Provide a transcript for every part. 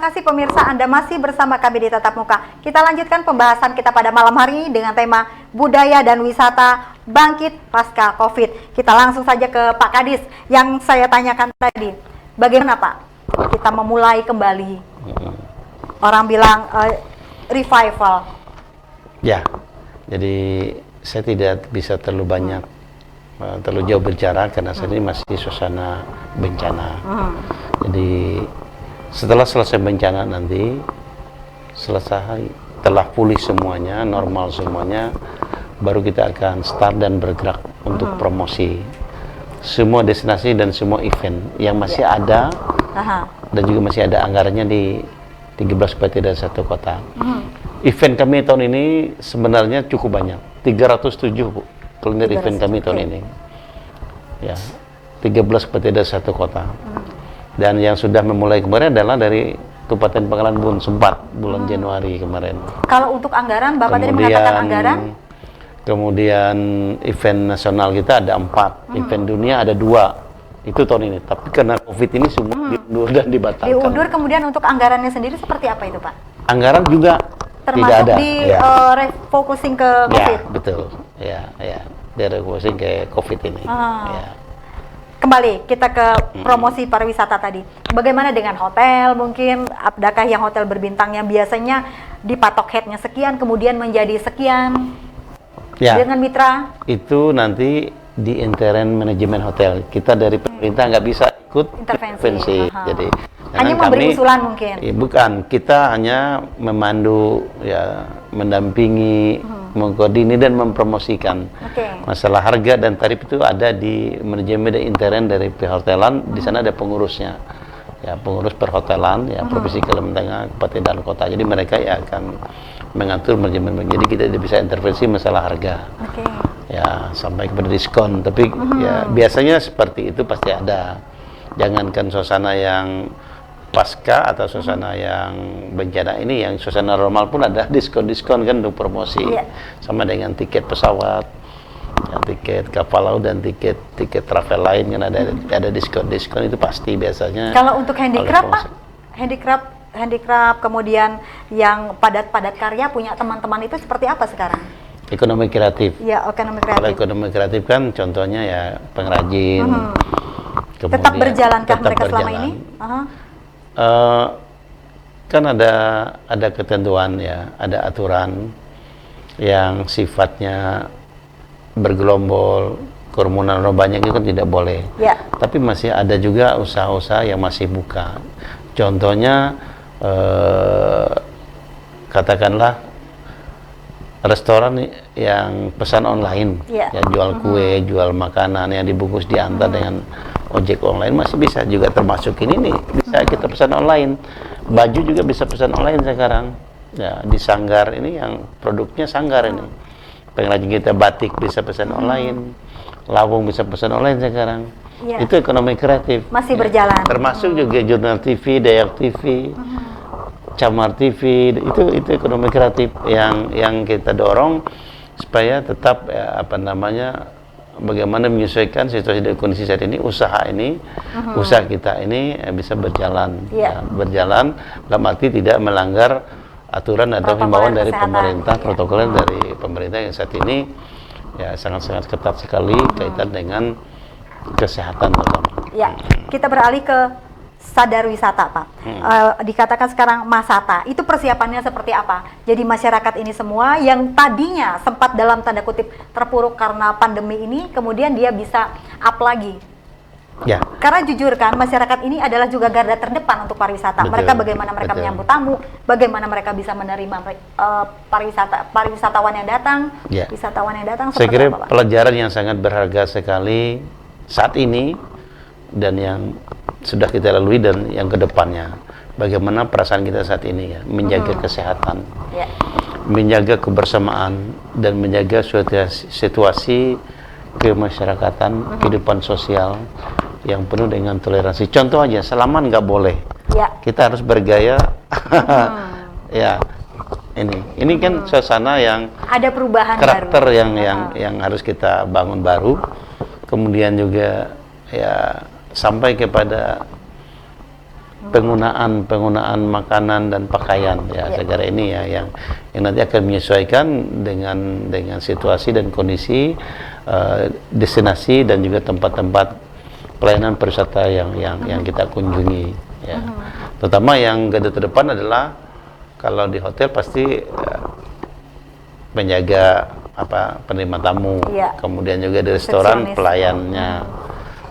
kasih pemirsa, Anda masih bersama kami di Tatap Muka. Kita lanjutkan pembahasan kita pada malam hari ini dengan tema budaya dan wisata bangkit pasca Covid. Kita langsung saja ke Pak Kadis yang saya tanyakan tadi. Bagaimana Pak kita memulai kembali? Orang bilang revival. Ya, jadi saya tidak bisa terlalu banyak, terlalu jauh bicara karena saat ini masih suasana bencana. Jadi setelah selesai bencana nanti, selesai telah pulih semuanya, normal semuanya, baru kita akan start dan bergerak untuk promosi semua destinasi dan semua event yang masih ada dan juga masih ada anggarannya di 13 kabupaten dan 1 kota. Event kami tahun ini sebenarnya cukup banyak, 307 Bu, kalender event kami tahun ini. Ya, 13 kabupaten dan 1 kota. Dan yang sudah memulai kemarin adalah dari Kabupaten Pangkalan Bun, sempat bulan Januari kemarin. Kalau untuk anggaran, Bapak tadi mengatakan anggaran? Kemudian event nasional kita ada 4, event dunia ada 2. Itu tahun ini, tapi karena Covid ini semua diundur dan dibatalkan. Diundur, kemudian untuk anggarannya sendiri seperti apa itu Pak? Anggaran juga termasuk tidak ada. Di refocusing ke Covid? Ya, betul. Ya, di refocusing ke Covid ini. Ya. Kembali kita ke promosi pariwisata tadi. Bagaimana dengan hotel mungkin? Adakah yang hotel berbintang yang biasanya dipatok headnya sekian, kemudian menjadi sekian dengan mitra? Itu nanti di intern manajemen hotel. Kita dari pemerintah nggak bisa ikut intervensi. Jadi hanya memberi usulan mungkin? Bukan, kita hanya memandu, mendampingi, mengkoordinir dan mempromosikan. Masalah harga dan tarif itu ada di manajemen dan intern dari perhotelan. Di sana ada pengurusnya, pengurus perhotelan, Provinsi Kalimantan Tengah, Kabupaten dan Kota. Jadi mereka akan mengatur manajemen. Jadi kita tidak bisa intervensi masalah harga. Sampai kepada diskon. Tapi biasanya seperti itu pasti ada. Jangankan suasana yang pasca atau suasana yang bencana ini, yang suasana normal pun ada diskon-diskon kan untuk promosi. Sama dengan tiket pesawat, tiket kapal laut dan tiket travel lain kan ada diskon-diskon, itu pasti biasanya. Kalau untuk handicraft Pak, handicraft kemudian yang padat karya punya teman-teman itu seperti apa sekarang? Ekonomi kreatif. Ya, ekonomi kreatif. Kalau ekonomi kreatif kan contohnya pengrajin. Tetap berjalankah mereka selama ini? Kan ada ketentuan ada aturan yang sifatnya bergelombol, kerumunan orang banyak itu kan tidak boleh. Tapi masih ada juga usaha-usaha yang masih buka. Contohnya katakanlah restoran yang pesan online, jual kue, jual makanan yang dibungkus diantar dengan ojek online masih bisa juga termasuk ini nih, bisa kita pesan online. Baju juga bisa pesan online sekarang. Di Sanggar ini yang produknya Sanggar ini. Pengrajin kita batik bisa pesan online. Lawung bisa pesan online sekarang. Itu ekonomi kreatif. Masih berjalan. Termasuk juga jurnal TV, Dayak TV. Camar TV, itu ekonomi kreatif yang kita dorong supaya tetap bagaimana menyesuaikan situasi dan kondisi saat ini, usaha kita ini bisa berjalan, berjalan dalam arti tidak melanggar aturan atau himbauan dari pemerintah, protokol dari pemerintah yang saat ini sangat-sangat ketat sekali kaitan dengan kesehatan terutama. Kita beralih ke sadar wisata Pak. Dikatakan sekarang Masata, itu persiapannya seperti apa? Jadi masyarakat ini semua yang tadinya sempat dalam tanda kutip terpuruk karena pandemi ini, kemudian dia bisa up lagi. Karena jujur kan, masyarakat ini adalah juga garda terdepan untuk pariwisata. Bagaimana mereka menyambut tamu, bagaimana mereka bisa menerima pariwisatawan yang datang, wisatawan yang datang. Saya kira pelajaran yang sangat berharga sekali saat ini dan yang sudah kita lalui dan yang kedepannya, bagaimana perasaan kita saat ini menjaga kesehatan, menjaga kebersamaan dan menjaga situasi kemasyarakatan, kehidupan sosial yang penuh dengan toleransi. Contoh aja, salaman nggak boleh, kita harus bergaya. Ini kan suasana yang ada perubahan karakter baru. yang harus kita bangun baru. Kemudian juga sampai kepada penggunaan makanan dan pakaian ya, saya kira ini ya yang nanti akan menyesuaikan dengan situasi dan kondisi destinasi dan juga tempat-tempat pelayanan pariwisata yang kita kunjungi ya. Terutama yang garda terdepan adalah kalau di hotel pasti menjaga penerima tamu, kemudian juga di restoran pelayannya,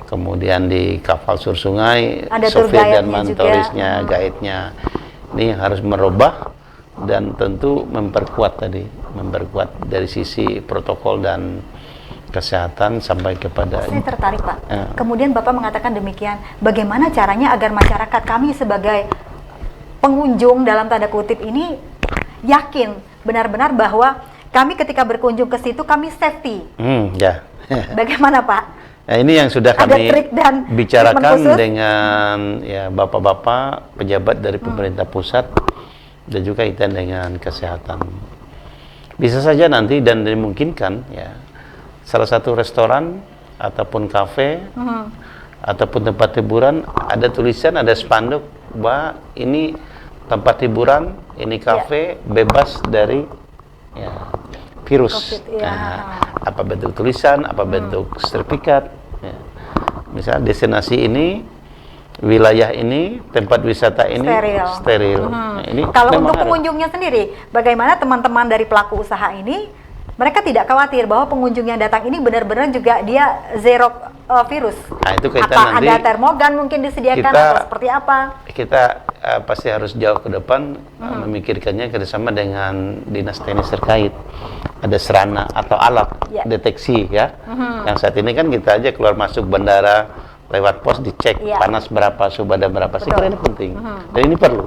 kemudian di kapal sur sungai sopir dan mentorisnya, guide-nya. Ini harus merubah dan tentu memperkuat dari sisi protokol dan kesehatan sampai kepada. Saya tertarik, Pak. Kemudian Bapak mengatakan demikian. Bagaimana caranya agar masyarakat kami sebagai pengunjung dalam tanda kutip ini yakin benar-benar bahwa kami ketika berkunjung ke situ kami safety. Ya. Bagaimana, Pak? Nah, ini yang sudah kami bicarakan dengan ya bapak-bapak pejabat dari pemerintah pusat dan juga kaitan dengan kesehatan. Bisa saja nanti dan dimungkinkan ya salah satu restoran ataupun kafe ataupun tempat hiburan ada tulisan, ada spanduk bahwa ini tempat hiburan, ini kafe bebas dari virus. COVID, apa bentuk tulisan, apa bentuk sertifikat. Ya. Misalnya destinasi ini, wilayah ini, tempat wisata ini steril. Nah, ini kalau untuk pengunjungnya sendiri, bagaimana teman-teman dari pelaku usaha ini? Mereka tidak khawatir bahwa pengunjung yang datang ini benar-benar juga dia zero virus. Nah, itu kita apa nanti ada termogan mungkin disediakan atau seperti apa? Kita pasti harus jauh ke depan memikirkannya kerjasama dengan dinas teknis terkait. Ada serana atau alat deteksi ya. Yang saat ini kan kita aja keluar masuk bandara lewat pos dicek panas berapa, suhu badan berapa. Saya kira ini penting dan ini perlu.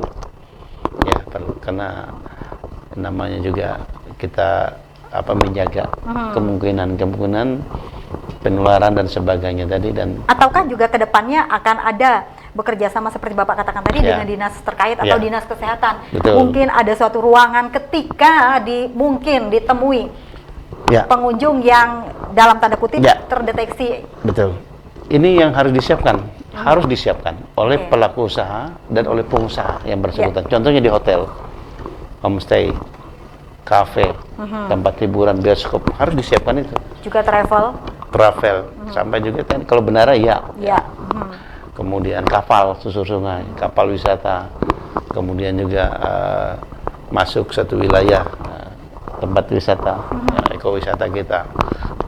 Ya perlu karena namanya juga kita menjaga kemungkinan penularan dan sebagainya tadi dan ataukah juga kedepannya akan ada bekerja sama seperti Bapak katakan tadi dengan dinas terkait atau dinas kesehatan. Betul. Mungkin ada suatu ruangan ketika mungkin ditemui pengunjung yang dalam tanda kutip terdeteksi. Betul. Ini yang harus disiapkan oleh pelaku usaha dan oleh pengusaha yang bersangkutan. Contohnya di hotel, homestay, kafe, tempat hiburan, bioskop harus disiapkan itu. Juga travel, sampai juga kan kalau benar kemudian kapal susur sungai, kapal wisata, kemudian juga masuk satu wilayah tempat wisata, ekowisata kita,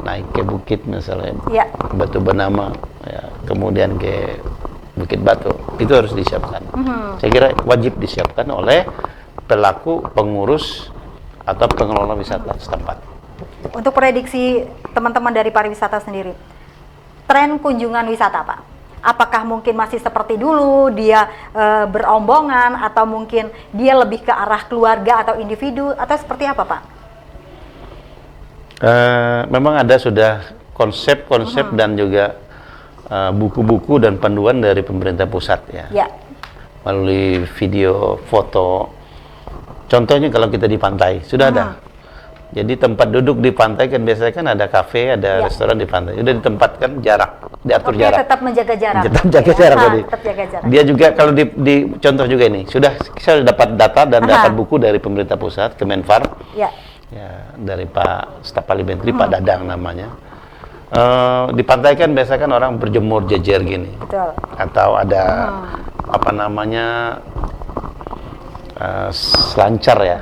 naik ke bukit misalnya, Batu Bernama, kemudian ke Bukit Batu, itu harus disiapkan. Saya kira wajib disiapkan oleh pelaku pengurus atau pengelola wisata setempat. Untuk prediksi teman-teman dari pariwisata sendiri, tren kunjungan wisata, Pak, apakah mungkin masih seperti dulu, dia berombongan, atau mungkin dia lebih ke arah keluarga atau individu, atau seperti apa, Pak? Memang ada sudah konsep-konsep dan juga buku-buku dan panduan dari pemerintah pusat ya. Melalui video, foto. Contohnya kalau kita di pantai, sudah ada. Jadi tempat duduk di pantai kan biasanya kan ada kafe, ada restoran di pantai. Sudah ditempatkan jarak, diatur jarak. Tetap menjaga jarak. Tetap jaga jarak tadi. Tetap jaga jarak. Dia juga kalau di contoh juga ini, saya sudah dapat data dan dapat buku dari pemerintah pusat, Kemenfar. Ya, dari Pak Staf Ahli Menteri, Pak Dadang namanya. Di pantai kan biasanya kan orang berjemur jejer gini. Betul. Atau ada apa namanya selancar ya.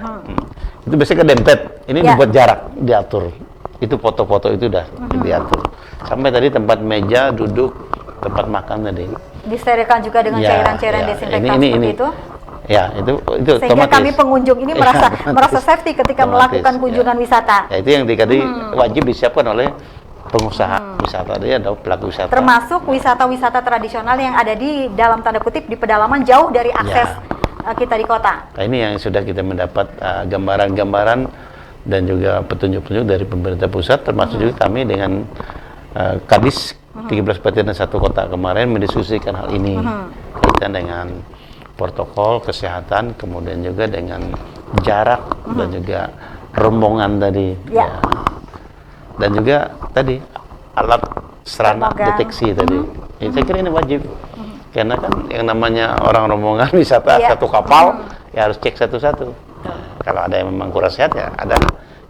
Itu biasanya kedempet. Ini dibuat jarak, diatur. Itu foto-foto itu udah diatur. Sampai tadi tempat meja, duduk, tempat makan tadi. Disterilkan juga dengan cairan-cairan desinfektan seperti itu. Ya, itu sehingga kami pengunjung ini merasa safety ketika melakukan kunjungan wisata. Ya, itu yang dikatakan wajib disiapkan oleh pengusaha wisata, dia ada pelaku wisata. Termasuk wisata-wisata tradisional yang ada di dalam tanda kutip di pedalaman jauh dari akses kita di kota. Nah, ini yang sudah kita mendapat gambaran-gambaran dan juga petunjuk-petunjuk dari pemerintah pusat, termasuk juga kami dengan Kadis 13 Kabupaten dan 1 kota kemarin mendiskusikan hal ini kaitan dengan protokol kesehatan, kemudian juga dengan jarak dan juga rombongan tadi. Dan juga tadi alat serana deteksi tadi. Saya kira ini wajib. Karena kan yang namanya orang rombongan wisata Iya. satu kapal, ya harus cek satu-satu. Nah, kalau ada yang memang kurang sehat, ya ada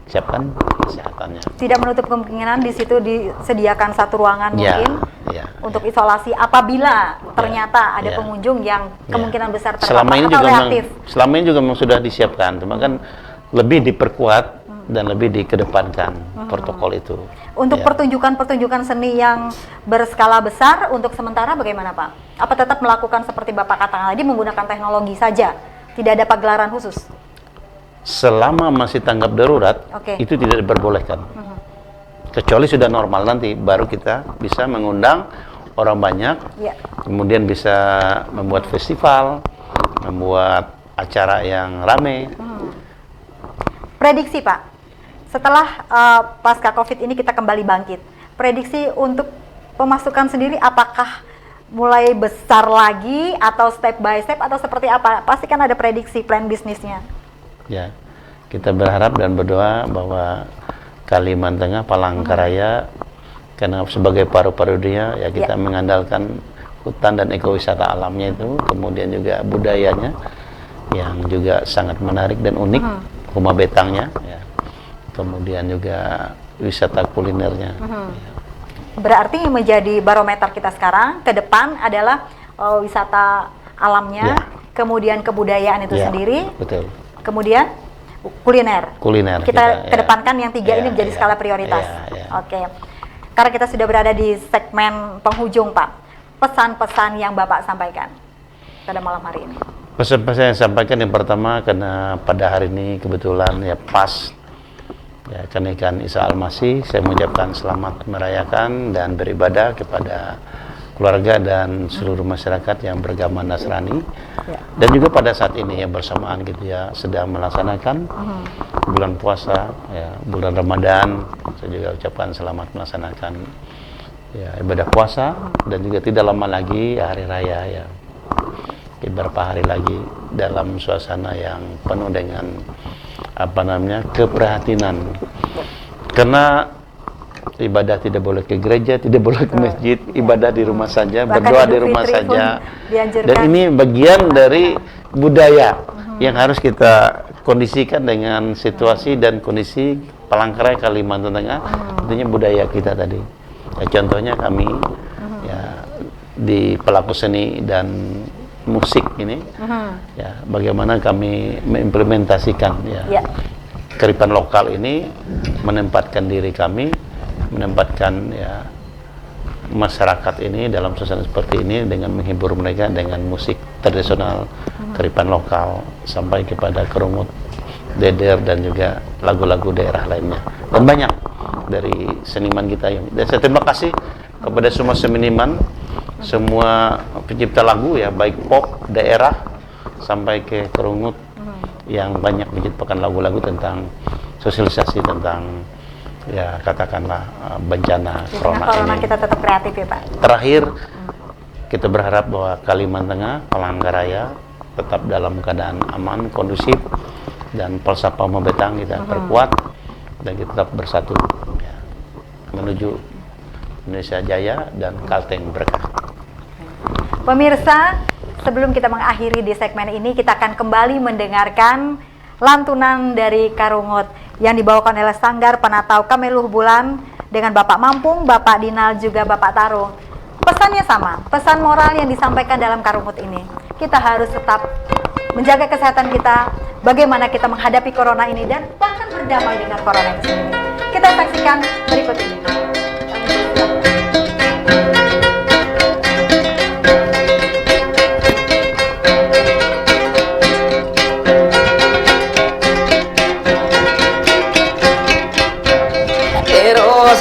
siapkan kesehatannya. Tidak menutup kemungkinan di situ disediakan satu ruangan Ya, mungkin ya. untuk isolasi apabila ternyata ada ya. pengunjung yang kemungkinan besar terpapar selama ini atau juga reaktif. selama ini juga memang sudah disiapkan, cuma kan lebih diperkuat dan lebih dikedepankan protokol itu. Untuk Ya. pertunjukan-pertunjukan seni yang berskala besar untuk sementara bagaimana Pak? Apa tetap melakukan seperti Bapak katakan tadi menggunakan teknologi saja? Tidak ada pagelaran khusus? Selama masih tanggap darurat, Oke. itu tidak diperbolehkan. Kecuali sudah normal nanti, baru kita bisa mengundang orang banyak, Ya. kemudian bisa membuat festival, membuat acara yang rame. Prediksi Pak, setelah pasca COVID ini kita kembali bangkit, prediksi untuk pemasukan sendiri apakah mulai besar lagi atau step by step atau seperti apa? Pasti kan ada prediksi plan bisnisnya. Ya, kita berharap dan berdoa bahwa Kalimantan Tengah, Palangkaraya, karena sebagai paru-paru dunia, ya kita mengandalkan hutan dan ekowisata alamnya itu, kemudian juga budayanya yang juga sangat menarik dan unik, rumah betangnya, ya. Kemudian juga wisata kulinernya. Ya. Berarti menjadi barometer kita sekarang ke depan adalah wisata alamnya, kemudian kebudayaan itu Ya, sendiri, betul. kemudian kuliner. Kuliner Kita ya. kedepankan yang tiga Ya, ini menjadi ya, skala prioritas. ya, ya. Oke. Karena kita sudah berada di segmen penghujung, Pak. Pesan-pesan yang Bapak sampaikan pada malam hari ini. Pesan-pesan yang sampaikan yang pertama, karena pada hari ini kebetulan ya pas ya kenaikan Isa Al-Masih, saya mengucapkan selamat merayakan dan beribadah kepada keluarga dan seluruh masyarakat yang beragama Nasrani. Dan juga pada saat ini yang bersamaan gitu ya sedang melaksanakan bulan puasa, ya, bulan Ramadan. Saya juga ucapkan selamat melaksanakan ya ibadah puasa, dan juga tidak lama lagi hari raya, ya beberapa hari lagi dalam suasana yang penuh dengan keprihatinan, karena ibadah tidak boleh ke gereja, tidak boleh ke masjid, ibadah di rumah saja, Bahkan berdoa di Idul rumah Fitri pun saja. dianjurkan. Dan ini bagian dari budaya yang harus kita kondisikan dengan situasi dan kondisi Palangkaraya, Kalimantan Tengah. Tentunya budaya kita tadi. Ya, contohnya kami ya di pelaku seni dan musik ini, ya bagaimana kami mengimplementasikan ya kearifan lokal ini, menempatkan diri kami, menempatkan ya masyarakat ini dalam suasana seperti ini dengan menghibur mereka dengan musik tradisional kearifan lokal sampai kepada kerungut, deder, dan juga lagu-lagu daerah lainnya, dan banyak dari seniman kita yang, dan saya terima kasih kepada semua seniman, semua pencipta lagu ya, baik pop daerah sampai ke kerungut yang banyak menciptakan lagu-lagu tentang sosialisasi tentang ya katakanlah bencana corona ini. Kita tetap kreatif ya Pak. Terakhir, kita berharap bahwa Kalimantan Tengah, Palangkaraya tetap dalam keadaan aman, kondusif, dan Polsapam Betang kita perkuat dan kita tetap bersatu ya, menuju Indonesia Jaya dan Kalteng Berkah. Pemirsa, sebelum kita mengakhiri di segmen ini, kita akan kembali mendengarkan lantunan dari Karungut yang dibawakan oleh Sanggar Panatau Kameluh Bulan dengan Bapak Mampung, Bapak Dinal, juga Bapak Tarung. Pesannya sama, pesan moral yang disampaikan dalam Karungut ini. Kita harus tetap menjaga kesehatan kita, bagaimana kita menghadapi corona ini, dan bahkan berdamai dengan corona itu sendiri. Kita saksikan berikut ini.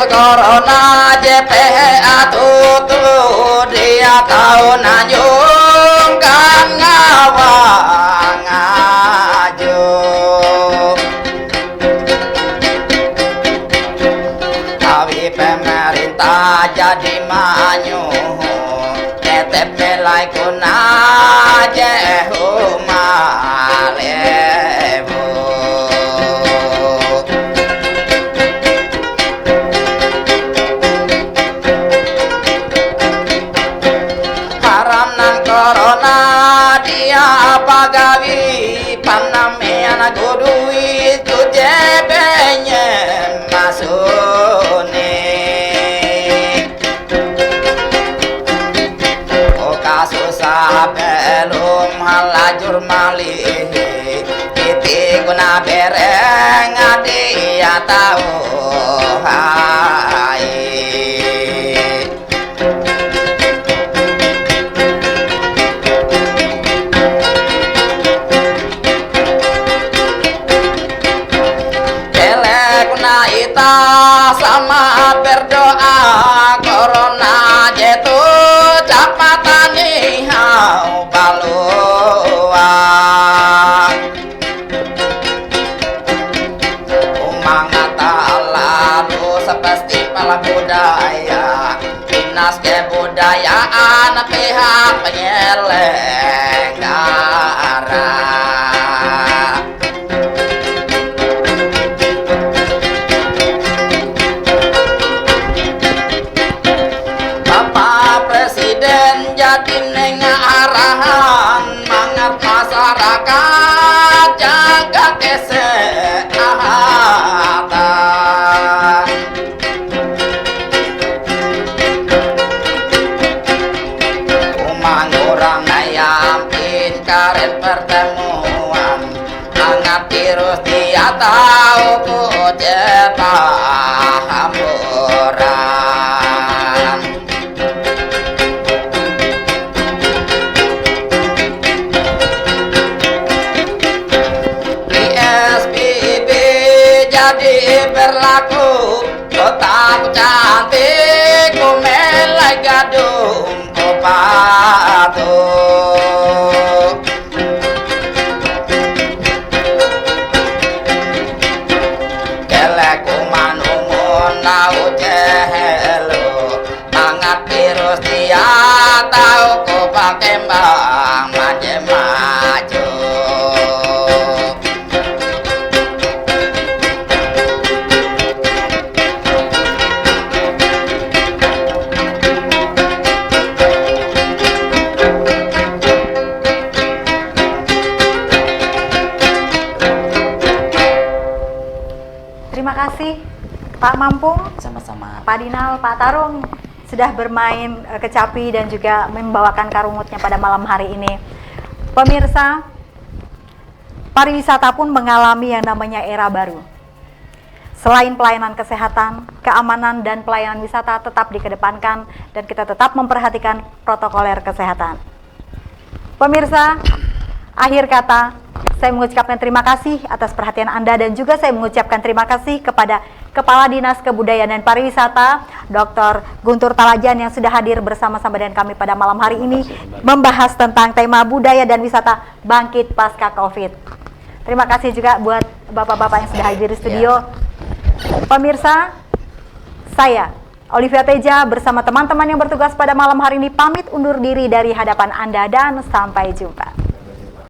Corona JPA tutu dia tahu nanyungkan ngawang aju awi pemerintah jadi manyu tetep melai kuna jehumalebu haram nang paname anak duit ku jebenye masune o kasusah belum halajur malih iti guna bereng adi ya tahu hai ita sama berdoa corona jetu capatani hau balua umangata lalu sepasti pala budaya dinas kebudayaan pihak penyelenggara Presiden jadi nengah arahan mangat masyarakat jaga kesehatan umang orang ngayampin karet pertemuan mangat virus dia tahu ku paham orang jadi berlaku kotaku cantik ku melai gadung ku patuh keleku manumun nau jehelu mangat virus dia tahu ku pakai mbang maju-maju Terima kasih Pak Mampung, sama-sama Pak Dinal, Pak Tarung sudah bermain kecapi dan juga membawakan karungutnya pada malam hari ini. Pemirsa, pariwisata pun mengalami yang namanya era baru. Selain pelayanan kesehatan, keamanan dan pelayanan wisata tetap dikedepankan dan kita tetap memperhatikan protokoler kesehatan. Pemirsa, akhir kata, saya mengucapkan terima kasih atas perhatian Anda dan juga saya mengucapkan terima kasih kepada Kepala Dinas Kebudayaan dan Pariwisata, Dr. Guntur Talajan yang sudah hadir bersama-sama dengan kami pada malam hari ini membahas tentang tema budaya dan wisata bangkit pasca Covid. Terima kasih juga buat bapak-bapak yang sudah hadir di studio. Pemirsa, saya Olivia Teja bersama teman-teman yang bertugas pada malam hari ini pamit undur diri dari hadapan Anda dan sampai jumpa.